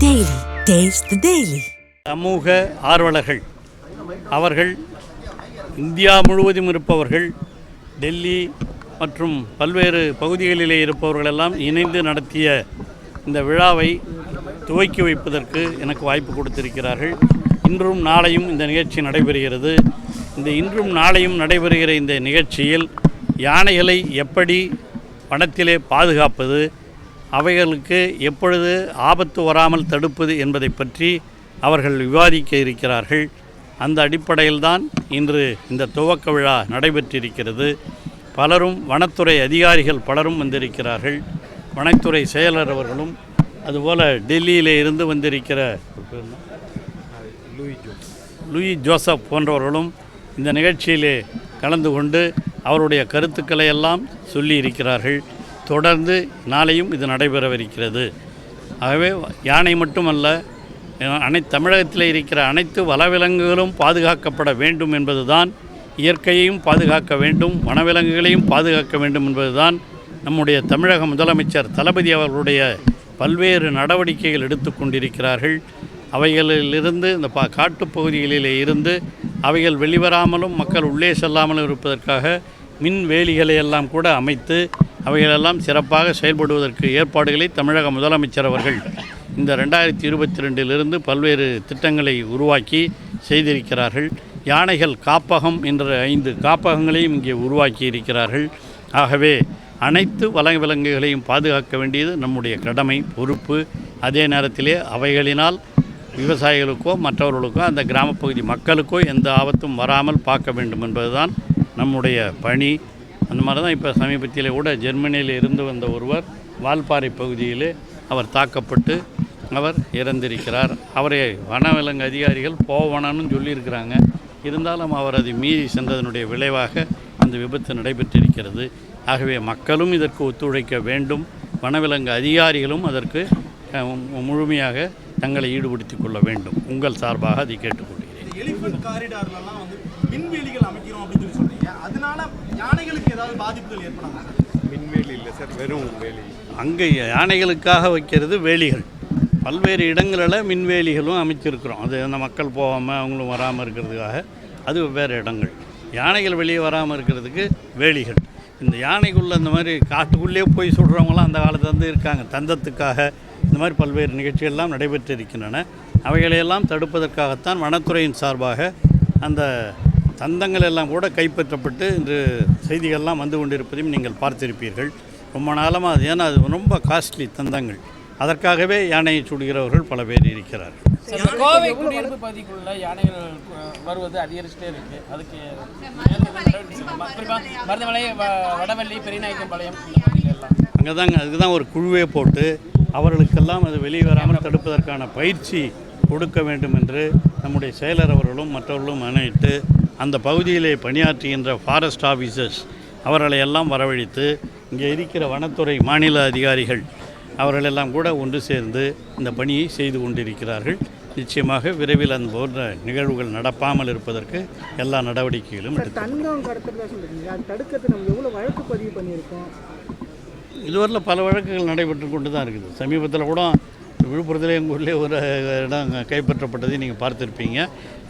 Daily. Taste the Daily. சமூக ஆர்வலர்கள் அவர்கள் இந்தியா முழுவதும் இருப்பவர்கள், டெல்லி மற்றும் பல்வேறு பகுதிகளிலே இருப்பவர்களெல்லாம் இணைந்து நடத்திய இந்த விழாவை துவக்கி வைப்பதற்கு எனக்கு வாய்ப்பு கொடுத்திருக்கிறார்கள். இன்றும் நாளையும் இந்த நிகழ்ச்சி நடைபெறுகிறது. இந்த இன்றும் நாளையும் நடைபெறுகிற இந்த நிகழ்ச்சியில் யானைகளை எப்படி வனத்திலே பாதுகாப்பது, அவைகளுக்கு எப்பொழுது ஆபத்து வராமல் தடுப்பது என்பதை பற்றி அவர்கள் விவாதிக்க இருக்கிறார்கள். அந்த அடிப்படையில்தான் இன்று இந்த துவக்க விழா நடைபெற்றிருக்கிறது. பலரும் வனத்துறை அதிகாரிகள் பலரும் வந்திருக்கிறார்கள். வனத்துறை செயலர் அவர்களும், அதுபோல் டெல்லியிலே இருந்து வந்திருக்கிற லூயி ஜோசப் போன்றவர்களும் இந்த நிகழ்ச்சியிலே கலந்து கொண்டு அவருடைய கருத்துக்களை எல்லாம் சொல்லியிருக்கிறார்கள். தொடர்ந்து நாளையும் இது நடைபெறவிருக்கிறது. ஆகவே யானை மட்டுமல்ல, தமிழகத்தில் இருக்கிற அனைத்து வனவிலங்குகளும் பாதுகாக்கப்பட வேண்டும் என்பதுதான், இயற்கையையும் பாதுகாக்க வேண்டும், வனவிலங்குகளையும் பாதுகாக்க வேண்டும் என்பதுதான் நம்முடைய தமிழக முதலமைச்சர் தளபதி அவர்களுடைய பல்வேறு நடவடிக்கைகள் எடுத்து கொண்டிருக்கிறார்கள். அவைகளிலிருந்து இந்த காட்டுப்பகுதிகளிலே இருந்து அவைகள் வெளிவராமலும் மக்கள் உள்ளே செல்லாமலும் இருப்பதற்காக மின் வேலிகளை எல்லாம் கூட அமைத்து அவைகளெல்லாம் சிறப்பாக செயல்படுவதற்கு ஏற்பாடுகளை தமிழக முதலமைச்சர் அவர்கள் இந்த 2022 பல்வேறு திட்டங்களை உருவாக்கி செய்திருக்கிறார்கள். யானைகள் காப்பகம் என்ற 5 காப்பகங்களையும் இங்கே உருவாக்கி இருக்கிறார்கள். ஆகவே அனைத்து வனவிலங்குகளையும் பாதுகாக்க வேண்டியது நம்முடைய கடமை, பொறுப்பு. அதே நேரத்திலே அவைகளினால் விவசாயிகளுக்கோ மற்றவர்களுக்கோ அந்த கிராமப்பகுதி மக்களுக்கோ எந்த ஆபத்தும் வராமல் பார்க்க வேண்டும் என்பதுதான் நம்முடைய பணி. அந்த மாதிரி தான் இப்போ சமீபத்தில் கூட ஜெர்மனியில் இருந்து வந்த ஒருவர் வால்பாறை பகுதியில் அவர் தாக்கப்பட்டு அவர் இறந்திருக்கிறார். அவரை வனவிலங்கு அதிகாரிகள் போவனன்னு சொல்லியிருக்கிறாங்க. இருந்தாலும் அவர் அதை மீறி சென்றதனுடைய விளைவாக அந்த விபத்து நடைபெற்றிருக்கிறது. ஆகவே மக்களும் இதற்கு ஒத்துழைக்க வேண்டும், வனவிலங்கு அதிகாரிகளும் அதற்கு முழுமையாக தங்களை ஈடுபடுத்திக் கொள்ள வேண்டும். உங்கள் சார்பாக அதை கேட்டுக்கொள்கிறேன். எலிஃபண்ட் காரிடார்லாம் வந்து மின்வேலிகள் அமைக்கிறோம் அப்படின்னு சொல்லி சொல்றீங்க, அதனால யானைகளுக்கு ஏதாவது பாதிப்புகள் ஏற்படாதா? மின்வேலி இல்லை சார், வெறும் வேலி. அங்கே யானைகளுக்காக வைக்கிறது வேலிகள். பல்வேறு இடங்களில் மின்வேலிகளும் அமைச்சிருக்கிறோம். அது அந்த மக்கள் போகாமல் அவங்களும் வராமல் இருக்கிறதுக்காக அது வெவ்வேறு இடங்கள். யானைகள் வெளியே வராமல் இருக்கிறதுக்கு வேலிகள். இந்த யானைக்குள்ளே இந்த மாதிரி காட்டுக்குள்ளேயே போய் சொல்கிறவங்களாம் அந்த காலத்தில் வந்து இருக்காங்க. தந்தத்துக்காக இந்த மாதிரி பல்வேறு நிகழ்ச்சிகள்லாம் நடைபெற்றிருக்கின்றன. அவைகளையெல்லாம் தடுப்பதற்காகத்தான் வனத்துறையின் சார்பாக அந்த தந்தங்கள் எல்லாம் கூட கைப்பற்றப்பட்டு இன்று செய்திகள்லாம் வந்து கொண்டிருப்பதையும் நீங்கள் பார்த்திருப்பீர்கள். ரொம்ப நாளமாக அது, ஏன்னா அது ரொம்ப காஸ்ட்லி தந்தங்கள். அதற்காகவே யானையை சுடுகிறவர்கள் பல பேர் இருக்கிறார்கள். கோவை குடியிருப்பு பகுதிக்குள்ள யானைகள் வருவது அதிகரிச்சுட்டே இருக்குது. அதுக்கு மருதமலை, வடவள்ளி, பெரியநாயக்கம்பாளையம் எல்லாம் அங்கே தாங்க, அதுக்கு தான் ஒரு குழுவே போட்டு அவர்களுக்கெல்லாம் அது வெளியே வராமல் தடுப்பதற்கான பயிற்சி கொடுக்க வேண்டும் என்று நம்முடைய செயலர் அவர்களும் மற்றவர்களும் ஆணையிட்டு அந்த பகுதியிலே பணியாற்றுகின்ற ஃபாரஸ்ட் ஆஃபீஸர்ஸ் அவர்களை எல்லாம் வரவழைத்து இங்கே இருக்கிற வனத்துறை மாநில அதிகாரிகள் அவர்களெல்லாம் கூட ஒன்று சேர்ந்து இந்த பணியை செய்து கொண்டிருக்கிறார்கள். நிச்சயமாக விரைவில் அந்த போன்ற நிகழ்வுகள் நடப்பாமல் இருப்பதற்கு எல்லா நடவடிக்கைகளும் இதுவரையில் பல வழக்குகள் நடைபெற்று கொண்டு தான் இருக்குது. சமீபத்தில் கூட விழுப்புரத்தில் எங்கள் ஊர்லேயே ஒரு இடம் கைப்பற்றப்பட்டதை நீங்கள் பார்த்துருப்பீங்க.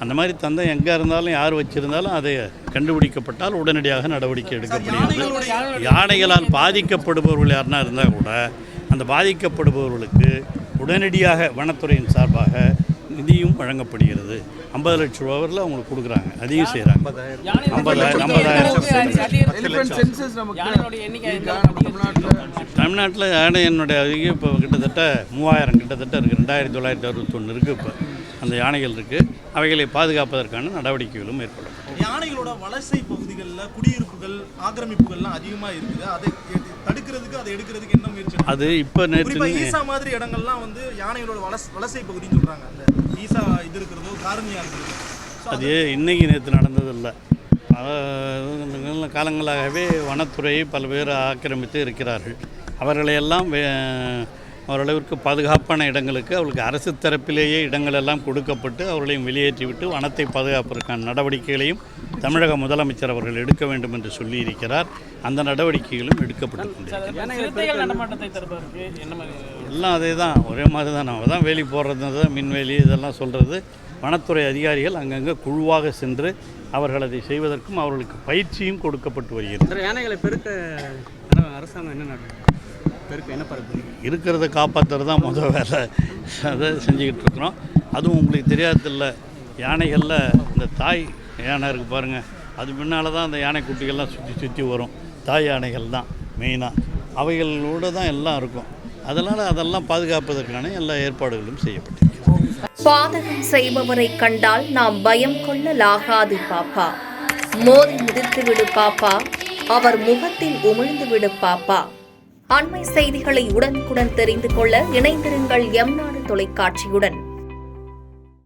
அந்த மாதிரி தந்தம் எங்கே இருந்தாலும் யார் வச்சுருந்தாலும் அதை கண்டுபிடிக்கப்பட்டால் உடனடியாக நடவடிக்கை எடுக்கப்படுகிறது. யானைகளால் பாதிக்கப்படுபவர்கள் யாருன்னா இருந்தால் கூட அந்த பாதிக்கப்படுபவர்களுக்கு உடனடியாக வனத்துறையின் சார்பாக நிதியும் வழங்கப்படுகிறது. 50 லட்ச ரூபாவில் அவங்களுக்கு கொடுக்குறாங்க, அதையும் செய்கிறாங்க. 50,000 தமிழ்நாட்டில் யானை என்னுடைய அதிகம் இப்போ கிட்டத்தட்ட 3000 கிட்டத்தட்ட இருக்குது. 2961 இருக்குது. இப்போ அந்த யானைகள் இருக்குது. அவைகளை பாதுகாப்பதற்கான நடவடிக்கைகளும் ஏற்படும். யானைகளோட வலசை பகுதிகளில் குடியிருப்புகள், ஆக்கிரமிப்புகள்லாம் அதிகமாக இருக்குது. அதை தடுக்கிறதுக்கு, அதை எடுக்கிறதுக்கு என்ன முயற்சி? அது இப்போ நேற்று ஈசா மாதிரி இடங்கள்லாம் வந்து யானைகளோட வலசை பகுதின்னு சொல்கிறாங்க. அந்த ஈசா இது இருக்கிறதோ காரணியாக இருக்கிறது, அது இன்னைக்கு நேற்று நடந்ததில்லை. காலங்களாகவே வனத்துறையை பல்வேறு ஆக்கிரமித்து இருக்கிறார்கள். அவர்களையெல்லாம் ஓரளவிற்கு பாதுகாப்பான இடங்களுக்கு அவர்களுக்கு அரசு தரப்பிலேயே இடங்கள் எல்லாம் கொடுக்கப்பட்டு அவர்களையும் வெளியேற்றிவிட்டு வனத்தை பாதுகாப்பதற்கான நடவடிக்கைகளையும் தமிழக முதலமைச்சர் அவர்கள் எடுக்க வேண்டும் என்று சொல்லியிருக்கிறார். அந்த நடவடிக்கைகளும் எடுக்கப்பட்டு கொண்டிருக்கிறது. சிறுத்தைகள் நடமாட்டத்தை தடுப்பதற்கு என்ன மாதிரி எல்லாம் அதே தான், ஒரே மாதிரி தான். நம்ம தான் வேலி போடுறது தான், மின்வேலி இதெல்லாம் சொல்கிறது. வனத்துறை அதிகாரிகள் அங்கங்கே குழுவாக சென்று அவர்கள் அதை செய்வதற்கும் அவர்களுக்கு பயிற்சியும் கொடுக்கப்பட்டு வருகிறது. யானைகளை பெருக்க அரசாங்கம் என்ன பெருக்க என்ன பரப்பு இருக்கிறத காப்பாற்றுறது தான் முதல் வேலை. அதை செஞ்சுக்கிட்டு இருக்கிறோம். அதுவும் உங்களுக்கு தெரியாதில்ல, யானைகளில் இந்த தாய் யானை இருக்குது பாருங்கள், அது முன்னால் தான் அந்த யானை குட்டிகள்லாம் சுற்றி வரும். தாய் யானைகள் தான் மெயினாக, அவைகளோடு தான் எல்லாம் இருக்கும். அதெல்லாம் பாதுகாப்பதற்கான எல்லா ஏற்பாடுகளும் செய்யப்பட்டிருக்கு. பாதகம் செய்பவரை கண்டால் நாம் பயம் கொள்ளலாகாது பாப்பா. மோதி மிதித்து விடு பாப்பா, அவர் முகத்தில் உமிழ்ந்து விடு பாப்பா. அண்மை செய்திகளை உடனுக்குடன் தெரிந்து கொள்ள இணைந்திருங்கள் எம் நாடு தொலைக்காட்சியுடன்.